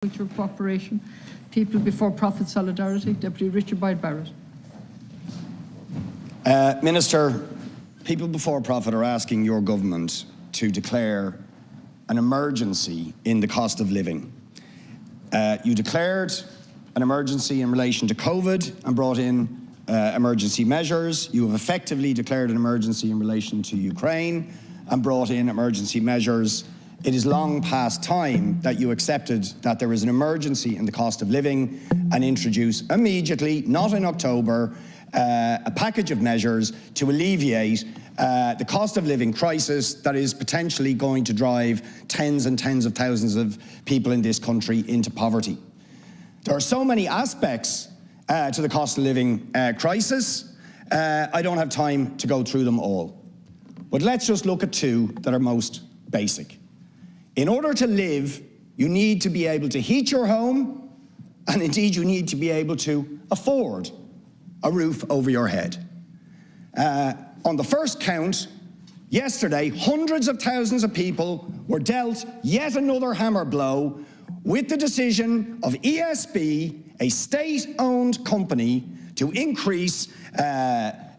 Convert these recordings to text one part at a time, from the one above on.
Agriculture Cooperation, People Before Profit Solidarity. Deputy Richard Boyd-Barrett. Minister, People Before Profit are asking your government to declare an emergency in the cost of living. You declared an emergency in relation to COVID and brought in emergency measures. You have effectively declared an emergency in relation to Ukraine and brought in emergency measures. It is long past time that you accepted that there is an emergency in the cost of living and introduce immediately, not in October, a package of measures to alleviate the cost of living crisis that is potentially going to drive tens and tens of thousands of people in this country into poverty. There are so many aspects to the cost of living crisis, I don't have time to go through them all. But let's just look at two that are most basic. In order to live, you need to be able to heat your home, and indeed you need to be able to afford a roof over your head. On the first count, yesterday, hundreds of thousands of people were dealt yet another hammer blow with the decision of ESB, a state-owned company, to increase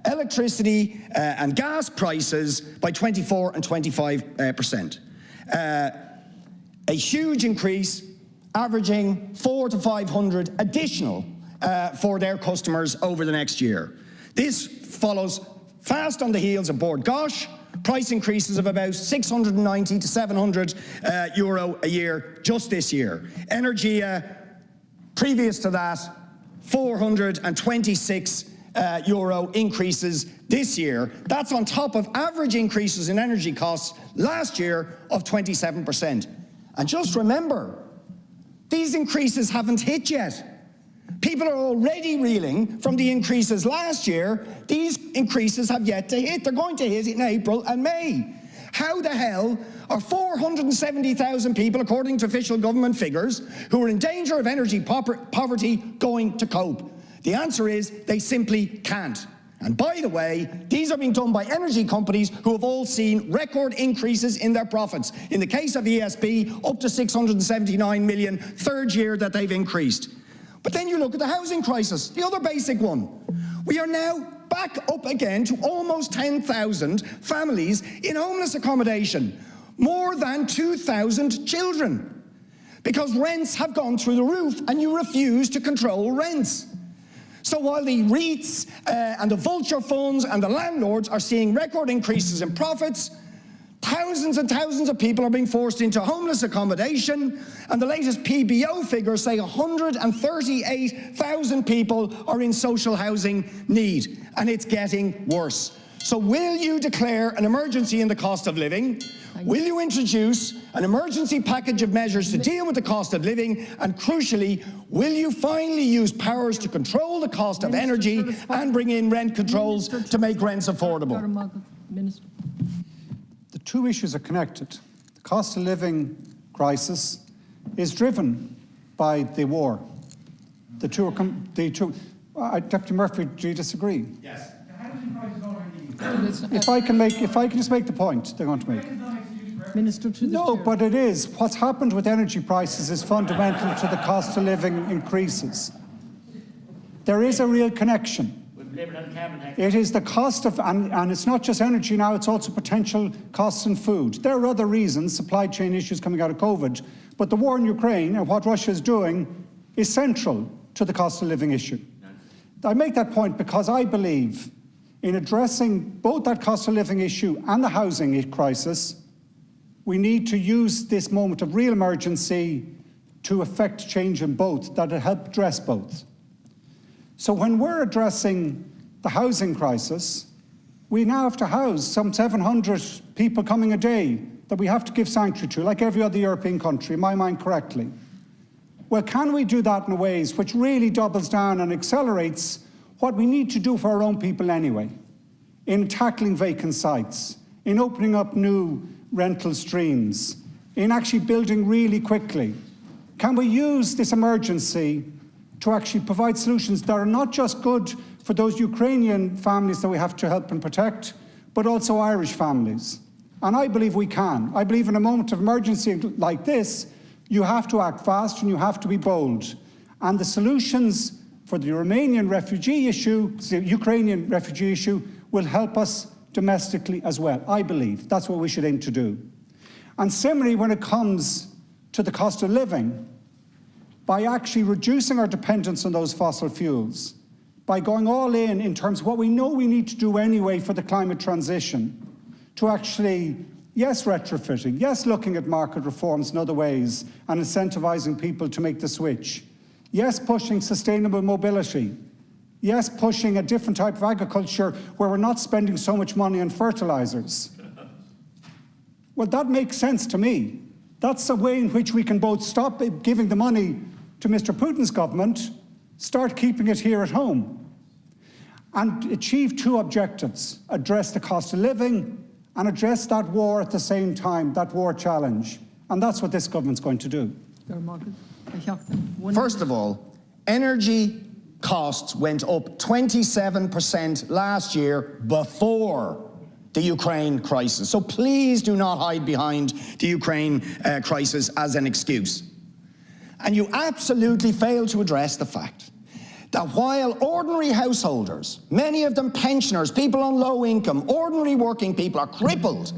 electricity and gas prices by 24 and 25%. A huge increase, averaging 400 to 500 additional for their customers over the next year. This follows fast on the heels of Boyd-Barrett, price increases of about 690 to 700 euro a year just this year. Energia, previous to that, 426 euro increases this year. That's on top of average increases in energy costs last year of 27%. And just remember, these increases haven't hit yet. People are already reeling from the increases last year. These increases have yet to hit. They're going to hit in April and May. How the hell are 470,000 people, according to official government figures, who are in danger of energy poverty going to cope? The answer is they simply can't. And by the way, these are being done by energy companies who have all seen record increases in their profits. In the case of ESB, up to 679 million, third year that they've increased. But then you look at the housing crisis, the other basic one. We are now back up again to almost 10,000 families in homeless accommodation, more than 2,000 children, because rents have gone through the roof and you refuse to control rents. So while the REITs and the vulture funds and the landlords are seeing record increases in profits, thousands and thousands of people are being forced into homeless accommodation, and the latest PBO figures say 138,000 people are in social housing need, and it's getting worse. So will you declare an emergency in the cost of living? Will you introduce an emergency package of measures to deal with the cost of living? And crucially, will you finally use powers to control the cost of energy and bring in rent controls to make rents affordable? Minister. The two issues are connected. The cost of living crisis is driven by the war. The two are Deputy Murphy, do you disagree? Yes. If I can just make the point they're going to make. Minister to the No, chair. but it is. What's happened with energy prices is fundamental to the cost of living increases. There is a real connection. It is the cost of, and it's not just energy now, it's also potential costs in food. There are other reasons, supply chain issues coming out of COVID, but the war in Ukraine and what Russia is doing is central to the cost of living issue. I make that point because I believe in addressing both that cost of living issue and the housing crisis, we need to use this moment of real emergency to effect change in both, that will help address both. So when we're addressing the housing crisis, we now have to house some 700 people coming a day that we have to give sanctuary to, like every other European country, in my mind correctly. Well, can we do that in ways which really doubles down and accelerates what we need to do for our own people anyway, in tackling vacant sites, in opening up new rental streams, in actually building really quickly? Can we use this emergency to actually provide solutions that are not just good for those Ukrainian families that we have to help and protect, but also Irish families? And I believe we can. I believe in a moment of emergency like this, You have to act fast and you have to be bold. And the solutions for the Romanian refugee issue, the Ukrainian refugee issue, will help us domestically as well, I believe. That's what we should aim to do. And similarly, when it comes to the cost of living, by actually reducing our dependence on those fossil fuels, by going all in terms of what we know we need to do anyway for the climate transition, to actually, yes, retrofitting, yes, looking at market reforms in other ways and incentivizing people to make the switch, yes, pushing sustainable mobility, yes, pushing a different type of agriculture where we're not spending so much money on fertilizers. Well, that makes sense to me. That's a way in which we can both stop giving the money to Mr. Putin's government, start keeping it here at home, and achieve two objectives: address the cost of living and address that war at the same time, that war challenge. And that's what this government's going to do. First of all, energy costs went up 27% last year before the Ukraine crisis. So please do not hide behind the Ukraine crisis as an excuse. And you absolutely fail to address the fact that while ordinary householders, many of them pensioners, people on low income, ordinary working people are crippled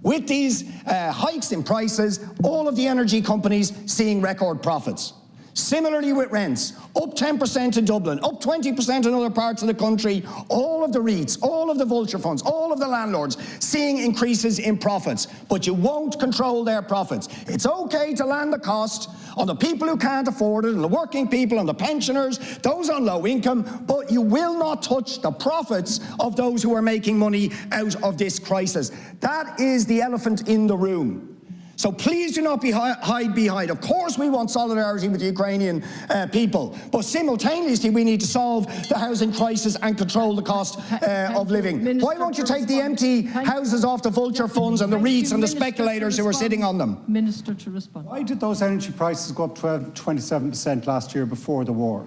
with these hikes in prices, all of the energy companies seeing record profits. Similarly with rents, up 10% in Dublin, up 20% in other parts of the country, all of the REITs, all of the vulture funds, all of the landlords seeing increases in profits, but you won't control their profits. It's okay to land the cost on the people who can't afford it, and the working people, and the pensioners, those on low income, but you will not touch the profits of those who are making money out of this crisis. That is the elephant in the room. So please do not hide behind. Of course we want solidarity with the Ukrainian people, but simultaneously we need to solve the housing crisis and control the cost of living. Minister, why won't you take the empty houses off the vulture funds and the REITs and the speculators who are sitting on them? Minister to respond. Why did those energy prices go up 27% last year before the war?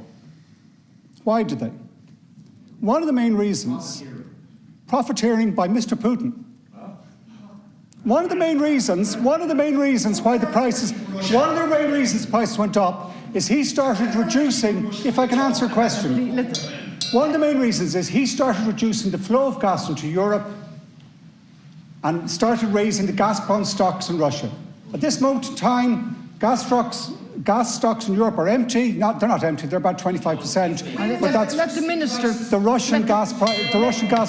Why did they? One of the main reasons, profiteering by Mr. Putin. One of the main reasons why the prices went up is he started reducing, if I can answer a question, one of the main reasons is he started reducing the flow of gas into Europe and started raising the Gazprom stocks in Russia. At this moment in time, gas stocks in Europe are empty. They're not empty, they're about 25%. But that's, let the minister. The Russian gas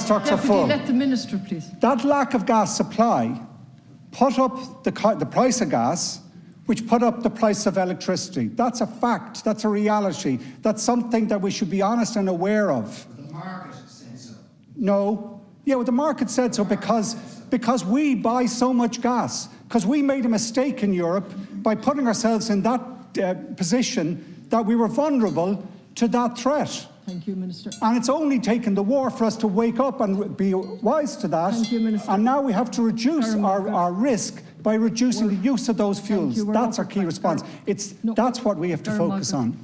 stocks are full. Let the minister, please. That lack of gas supply put up the price of gas, which put up the price of electricity. That's a fact, that's a reality, that's something that we should be honest and aware of. But the market said so. No. Yeah, well, the market said so because we buy so much gas, because we made a mistake in Europe by putting ourselves in that position that we were vulnerable to that threat. Thank you, Minister. And it's only taken the war for us to wake up and be wise to that. Thank you, Minister. And now we have to reduce our risk by reducing the use of those fuels. That's our key response. That's what we have to focus on.